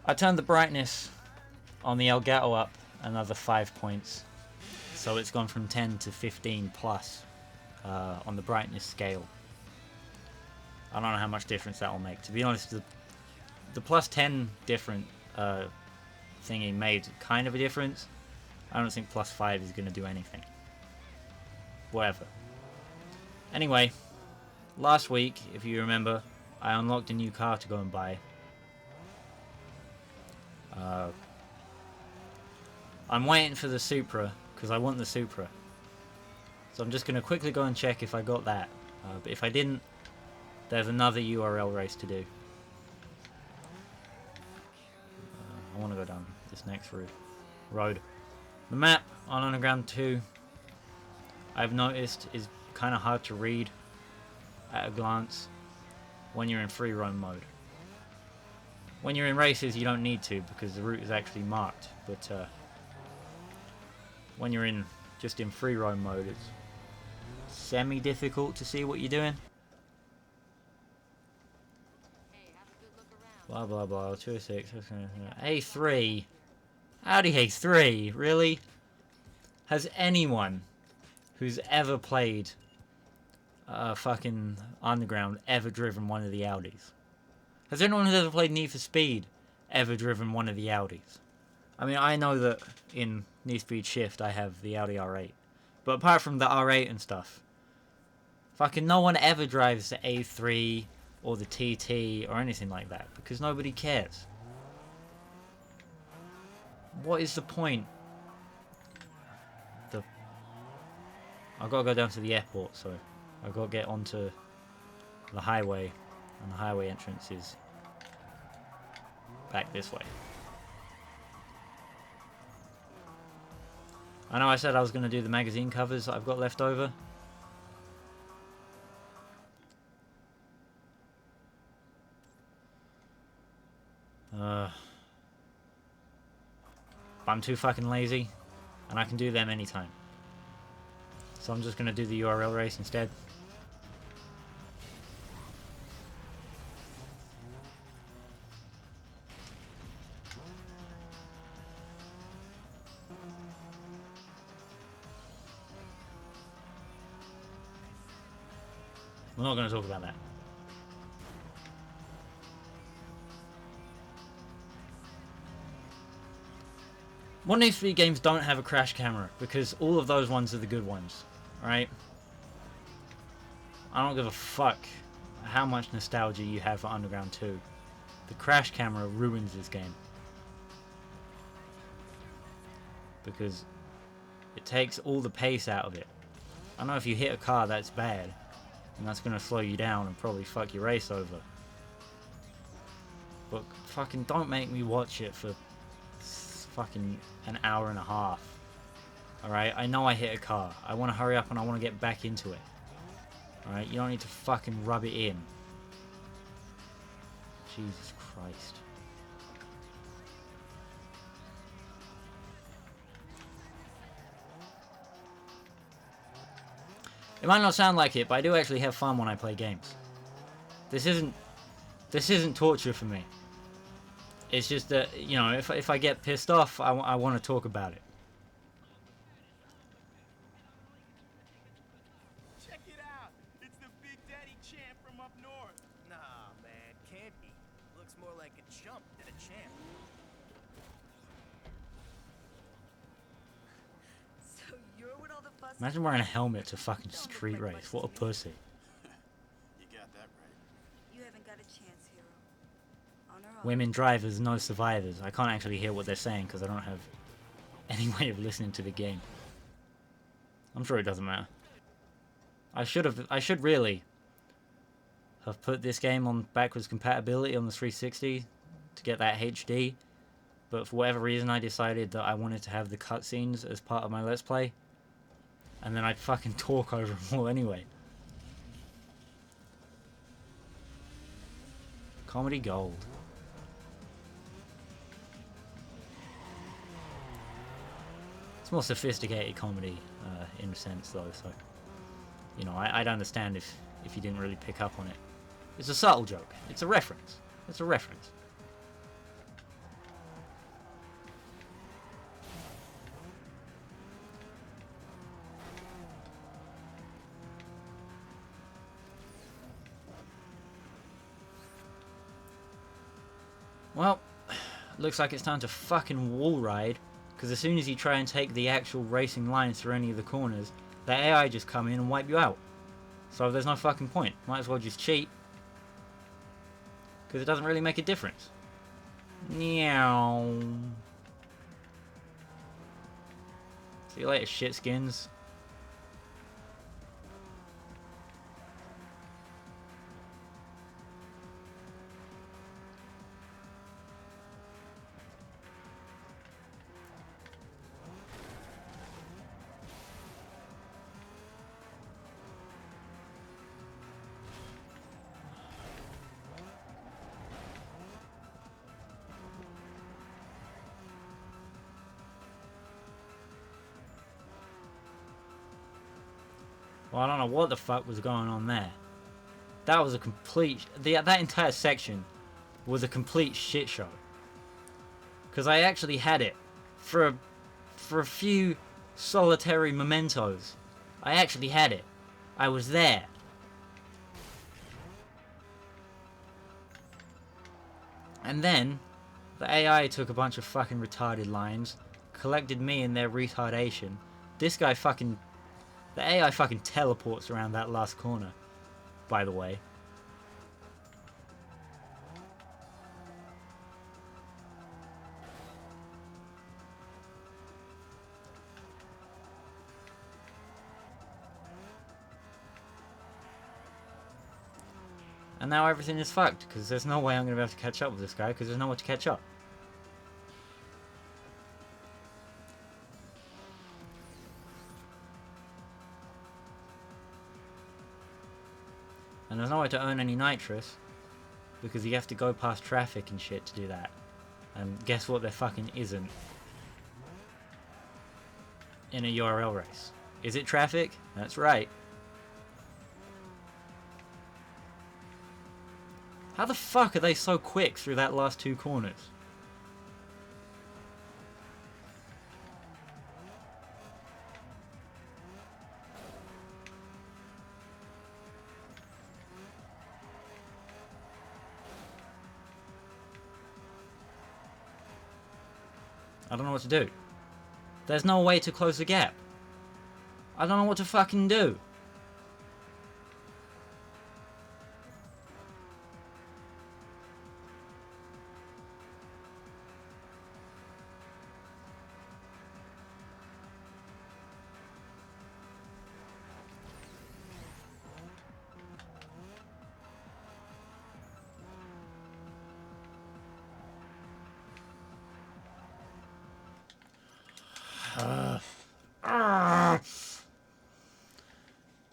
I turned the brightness on the Elgato up another 5 points. So it's gone from 10 to 15 plus on the brightness scale. I don't know how much difference that will make. To be honest, the plus 10 different thingy made kind of a difference. I don't think plus 5 is going to do anything. Whatever. Anyway, last week, if you remember, I unlocked a new car to go and buy. I'm waiting for the Suprah, because I want the Suprah. So I'm just going to quickly go and check if I got that. But if I didn't, there's another URL race to do. I want to go down this next road. The map on Underground 2, I've noticed, is kind of hard to read at a glance when you're in free roam mode. When you're in races, you don't need to because the route is actually marked. But when you're just in free roam mode, it's semi-difficult to see what you're doing. Blah blah blah. 206. A3. Howdy A3. Really? Has anyone who's ever played fucking Underground ever driven one of the Audis? Has anyone who's ever played Need for Speed ever driven one of the Audis? I mean, I know that in Need for Speed Shift I have the Audi R8. But apart from the R8 and stuff, fucking no one ever drives the A3 or the TT or anything like that because nobody cares. What is the point? I've got to go down to the airport, so I've got to get onto the highway, and the highway entrance is back this way. I know I said I was going to do the magazine covers that I've got left over. But I'm too fucking lazy, and I can do them anytime. So I'm just going to do the URL race instead. We're not going to talk about that. Modern Need for Speed games don't have a crash camera because all of those ones are the good ones, right? I don't give a fuck how much nostalgia you have for Underground 2. The crash camera ruins this game. Because it takes all the pace out of it. I know if you hit a car that's bad, and that's going to slow you down and probably fuck your race over. But fucking don't make me watch it for fucking an hour and a half. Alright, I know I hit a car. I want to hurry up and I want to get back into it. Alright, you don't need to fucking rub it in. Jesus Christ. It might not sound like it, but I do actually have fun when I play games. This isn't torture for me. It's just that, you know, if I get pissed off, I want to talk about it. Check it out. It's the Big Daddy champ from up north. Nah, man, can't be. Looks more like a chump than a champ. So you're what all the fuss. Imagine wearing a helmet to fucking street race. What a pussy. You got that right. You haven't got a chance, hero. On our own. Women drivers, no survivors. I can't actually hear what they're saying because I don't have any way of listening to the game. I'm sure it doesn't matter. I should really have put this game on backwards compatibility on the 360 to get that HD, but for whatever reason I decided that I wanted to have the cutscenes as part of my Let's Play, and then I'd fucking talk over them all anyway. Comedy gold. It's more sophisticated comedy in a sense though, so you know, I'd understand if you didn't really pick up on it. It's a subtle joke. It's a reference. It's a reference. Well, looks like it's time to fucking wall ride, because as soon as you try and take the actual racing lines through any of the corners, the AI just come in and wipe you out. So there's no fucking point. Might as well just cheat, because it doesn't really make a difference. Meow. See you later, shitskins. Well, I don't know what the fuck was going on there. That was a complete... that entire section was a complete shit show. Because I actually had it for a few solitary mementos. I actually had it. I was there. And then, the AI took a bunch of fucking retarded lines, collected me in their retardation. This guy fucking... The AI fucking teleports around that last corner, by the way. And now everything is fucked, because there's no way I'm going to be able to catch up with this guy, because there's nowhere to catch up. And there's no way to earn any nitrous, because you have to go past traffic and shit to do that. And guess what there fucking isn't in a URL race? Is it traffic? That's right. How the fuck are they so quick through that last two corners? I don't know what to do. There's no way to close the gap. I don't know what to fucking do.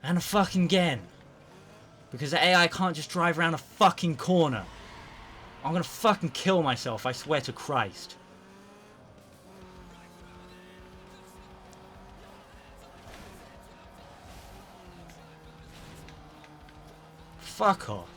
And fucking again. Because the AI can't just drive around a fucking corner. I'm gonna fucking kill myself, I swear to Christ. Fuck off.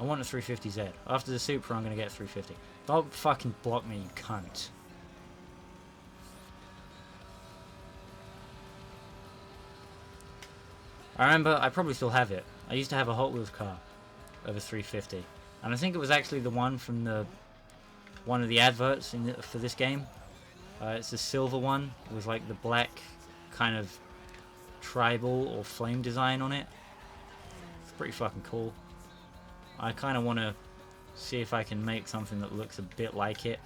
I want a 350Z. After the Suprah, I'm gonna get a 350. Don't fucking block me, you cunt. I remember, I probably still have it. I used to have a Hot Wheels car of a 350. And I think it was actually the one from one of the adverts for this game. It's the silver one with like the black kind of tribal or flame design on it. It's pretty fucking cool. I kind of want to see if I can make something that looks a bit like it.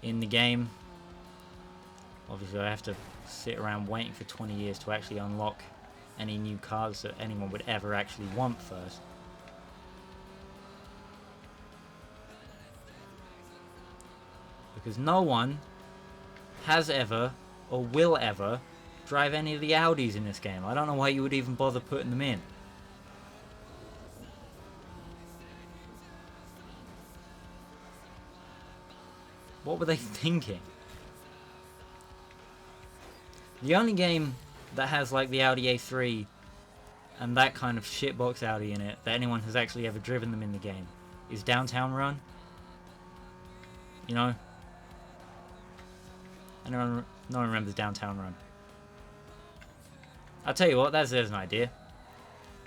In the game. Obviously I have to sit around waiting for 20 years to actually unlock any new cars that anyone would ever actually want first. Because no one has ever or will ever drive any of the Audis in this game. I don't know why you would even bother putting them in. What were they thinking? The only game that has like the Audi A3 and that kind of shitbox Audi in it that anyone has actually ever driven them in the game is Downtown Run. You know? Anyone, no one remembers Downtown Run. I'll tell you what, there's an idea.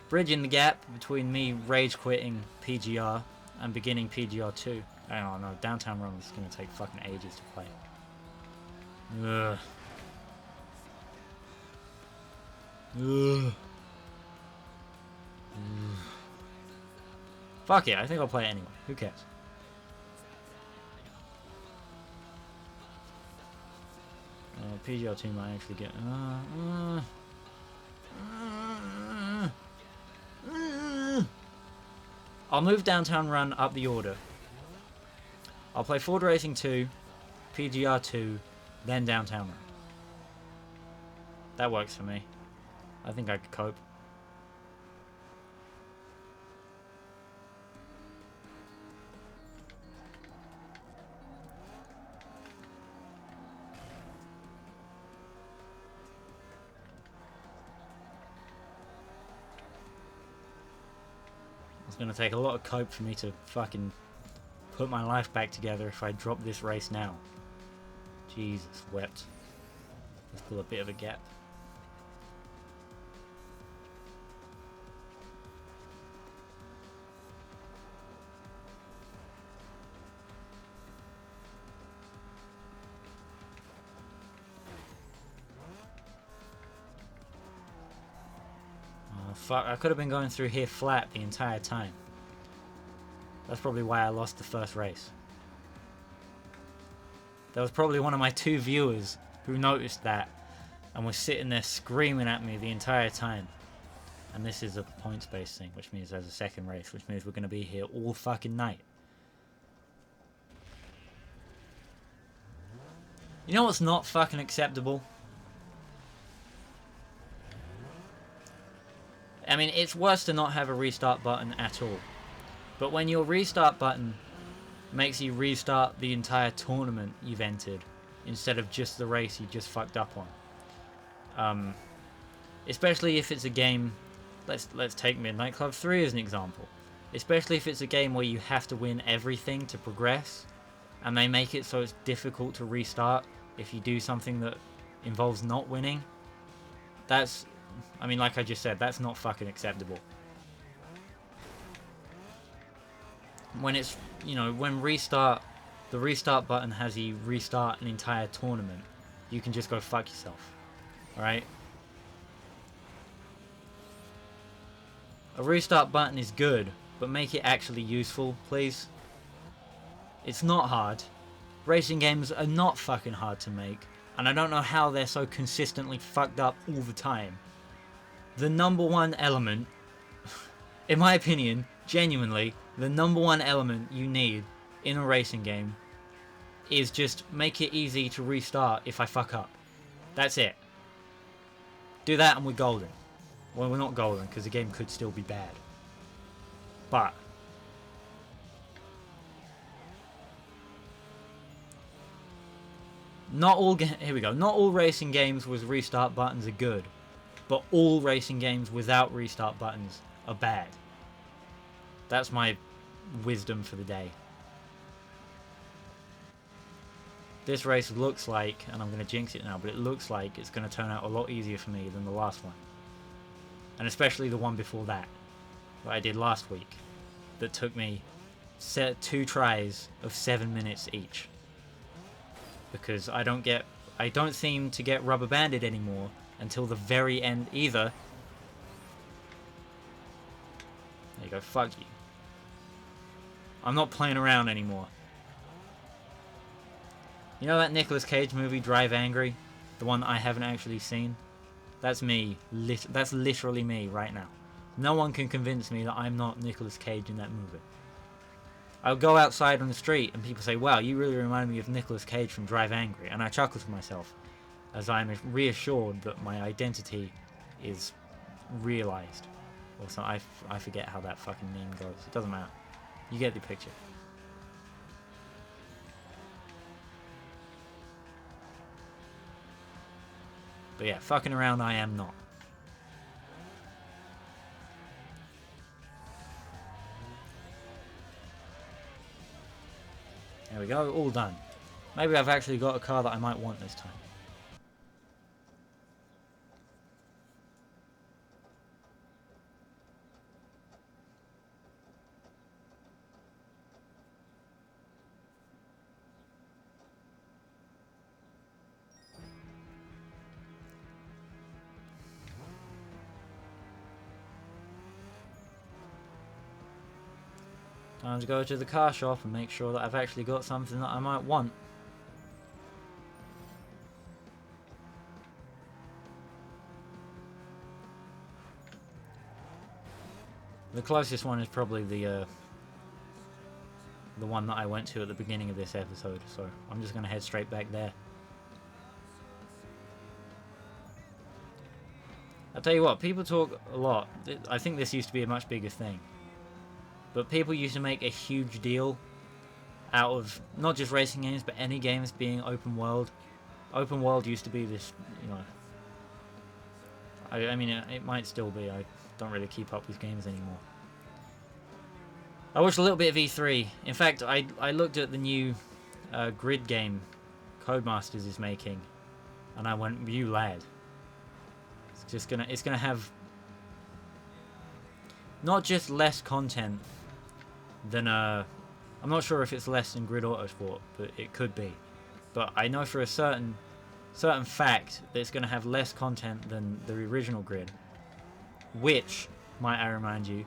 Bridging the gap between me rage quitting PGR and beginning PGR 2. I don't know, Downtown Run is going to take fucking ages to play. Ugh. Ugh. Fuck it, I think I'll play it anyway. Who cares? PGR 2 might actually get... I'll move Downtown Run up the order. I'll play Ford Racing 2, PGR 2, then Downtown Run. That works for me. I think I could cope. It's gonna take a lot of cope for me to fucking put my life back together if I drop this race now. Jesus wept. Let's pull a bit of a gap. Oh fuck, I could have been going through here flat the entire time. That's probably why I lost the first race. There was probably one of my 2 viewers who noticed that and was sitting there screaming at me the entire time. And this is a points-based thing, which means there's a second race, which means we're going to be here all fucking night. You know what's not fucking acceptable? I mean, it's worse to not have a restart button at all. But when your restart button makes you restart the entire tournament you've entered instead of just the race you just fucked up on. Especially if it's a game, let's take Midnight Club 3 as an example. Especially if it's a game where you have to win everything to progress, and they make it so it's difficult to restart if you do something that involves not winning. That's, I mean, like I just said, that's not fucking acceptable. When it's, you know, when the restart button has you restart an entire tournament, you can just go fuck yourself. Alright? A restart button is good, but make it actually useful, please. It's not hard. Racing games are not fucking hard to make, and I don't know how they're so consistently fucked up all the time. The number one element, in my opinion, genuinely, the number one element you need in a racing game is just make it easy to restart if I fuck up. That's it. Do that and we're golden. Well, we're not golden because the game could still be bad. But not all here we go. Not all racing games with restart buttons are good, but all racing games without restart buttons are bad. That's my wisdom for the day. This race looks like, and I'm going to jinx it now, but it looks like it's going to turn out a lot easier for me than the last one. And especially the one before that I did last week. That took me 2 tries of 7 minutes each. Because I don't seem to get rubber banded anymore until the very end either. There you go, fuck you. I'm not playing around anymore. You know that Nicolas Cage movie, Drive Angry? The one that I haven't actually seen? That's me. That's literally me right now. No one can convince me that I'm not Nicolas Cage in that movie. I'll go outside on the street and people say, wow, you really remind me of Nicolas Cage from Drive Angry. And I chuckle to myself as I'm reassured that my identity is realized. Also, I forget how that fucking meme goes. It doesn't matter. You get the picture. But yeah, fucking around I am not. There we go, all done. Maybe I've actually got a car that I might want this time. Time to go to the car shop and make sure that I've actually got something that I might want. The closest one is probably the one that I went to at the beginning of this episode, so I'm just going to head straight back there. I'll tell you what, people talk a lot. I think this used to be a much bigger thing. But people used to make a huge deal out of not just racing games, but any games being open world. Open world used to be this, you know... I mean, it might still be. I don't really keep up with games anymore. I watched a little bit of E3. In fact, I looked at the new grid game Codemasters is making, and I went, you lad. It's gonna have not just less content than I'm not sure if it's less than Grid Autosport, but it could be. But I know for a certain fact that it's going to have less content than the original Grid, which, might I remind you,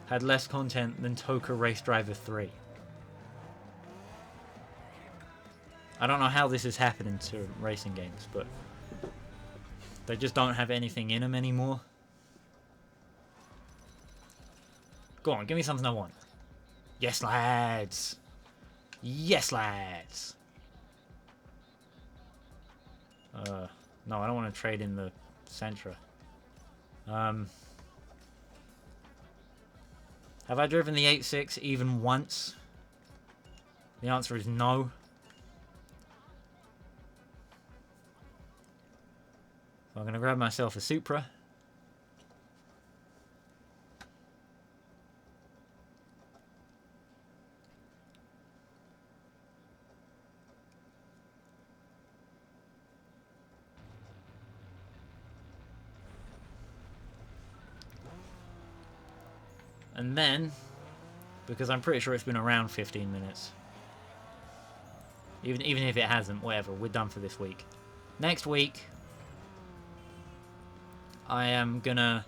had less content than Toka Race Driver 3. I don't know how this is happening to racing games, but they just don't have anything in them anymore. Go on, give me something I want. Yes, lads! Yes, lads! No, I don't want to trade in the Sentra. Have I driven the 8.6 even once? The answer is no. So I'm going to grab myself a Suprah. And then, because I'm pretty sure it's been around 15 minutes. Even if it hasn't, whatever, we're done for this week. Next week, I am gonna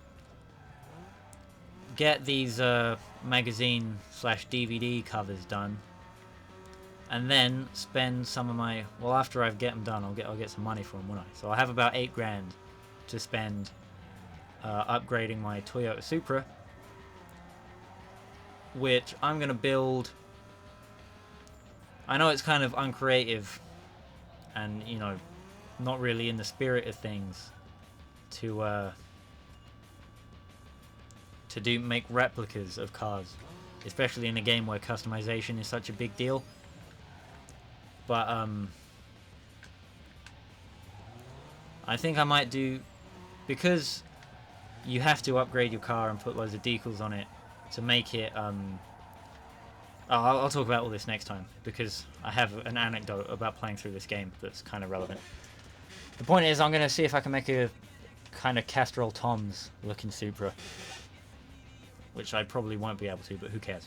get these magazine/DVD covers done, and then spend some of my, well, after I get them done, I'll get some money for them, won't I? So I have about $8 grand to spend upgrading my Toyota Supra, which I'm gonna build. I know it's kind of uncreative and, you know, not really in the spirit of things to make replicas of cars, especially in a game where customization is such a big deal. But I think I might do, because you have to upgrade your car and put loads of decals on it to make it I'll talk about all this next time, because I have an anecdote about playing through this game that's kind of relevant. The point is, I'm going to see if I can make a kind of Castrol Toms looking Supra, which I probably won't be able to, but who cares.